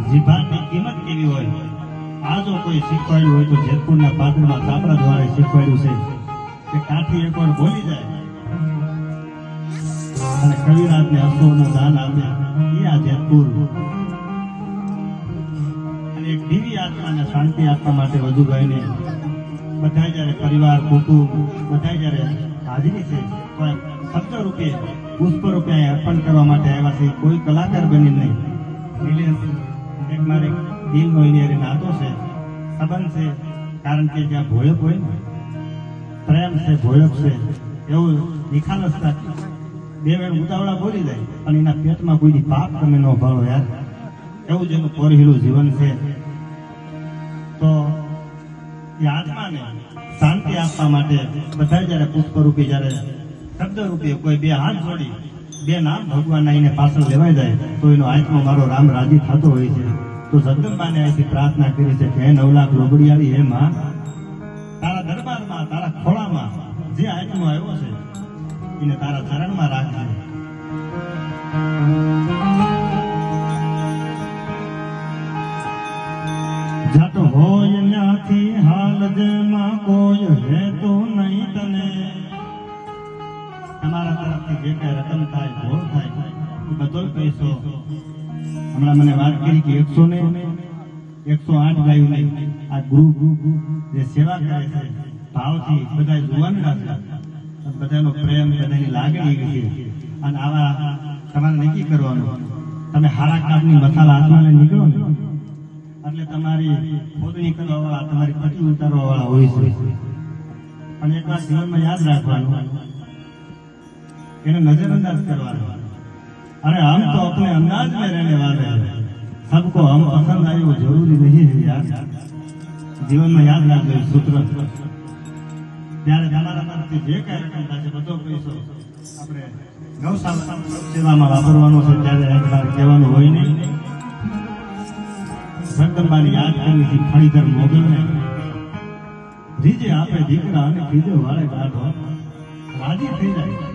જીભાની કિંમત કેવી હોય આ જો કોઈ શીખવાડ્યું હોય તો જેતપુરના પાદરમાં ચાપડા દ્વારા શીખવાડ્યું છે કે કાઠી એકવાર બોલી જાય અને કવિરાજને અસોનું દાન આપે એ આ જેતપુર. અને એક દિવ્ય આત્માને શાંતિ આપવા માટે વજુભાઈને બધા જ્યારે પરિવાર કુટુંબ બધા જ્યારે હાજરી છે શબ્દ રૂપે પુષ્પ રૂપે અર્પણ કરવા માટે આવ્યા છે. કોઈ કલાકાર બની નહીં. નિલેશ એક મારે દિલનો એની નાતો છે, સંબંધ છે. કારણ કે જ્યાં ભોયક હોય ને પ્રેમ છે, ભોયક છે, એવું નિખાલસતા બે વેળ ઉતાવળા બોલી જાય અને એના પેટમાં કોઈની પાપ તમે ન ભાળો યાર. એવું જેનું કોરહીલું જીવન છે. તો એ આત્માને શાંતિ આપવા માટે બધા જયારે પુષ્પ રૂપી જયારે શબ્દ રૂપે કોઈ બે હાથ જોડી બે નામ ભગવાન આઈને પાછળ લેવાઈ જાય તો એનો આત્મા મારો રામ રાજી થતો હોય છે. તો જગદંબાને અહીંથી પ્રાર્થના કરી છે કે હે 9 લાખ લોબડિયાળી, હે માં, તારા દરબારમાં તારા ખોળામાં જે આત્મા આવ્યો છે એને તારા ચરણમાં રાખજે. જાતો હોય ન્યાથી હાલ જેમાં કોઈ હેતો નહીં તને. તમારા તરફથી જે કઈ રકમ થાય ભોળ થાય એ બધો પૈસો હમણાં મને વાત કરી કે 108 ગાયોની આ ગ્રુપ જે સેવા કરે છે ભાવથી બધા જુવાનડા છે, બધાનો પ્રેમ બધાની લાગણી છે. અને આવા તમારે નક્કી કરવાનું તમે હારા કામની મસાલા હાથમાં નીકળો ને એટલે તમારી ખોદણી કરવા વાળા તમારી પટી ઉતારવા વાળા હોય છે. અને એક વાત જીવનમાં યાદ રાખવાનું એને नजरअंदाज करवाना. अरे हम तो अपने अंदाज में रहने वाले हैं, सबको हम पसंद आए वो जरूरी नहीं है यार. जीवन में याद રાખજો સૂત્ર. ત્યારે તમારા તરફથી જે કઈ રકમ થશે બધો પૈસો આપણે ગૌશાળા સેવામાં વાપરવાનો છે. ત્યારે એકવાર કહેવાનું હોય નહીં જગદંબાની યાદ કરવી છે. ફણીધર મોગલને રીજે આપે દીકરા અને બીજો વાળે ગાઢો રાજી થઈ જાય.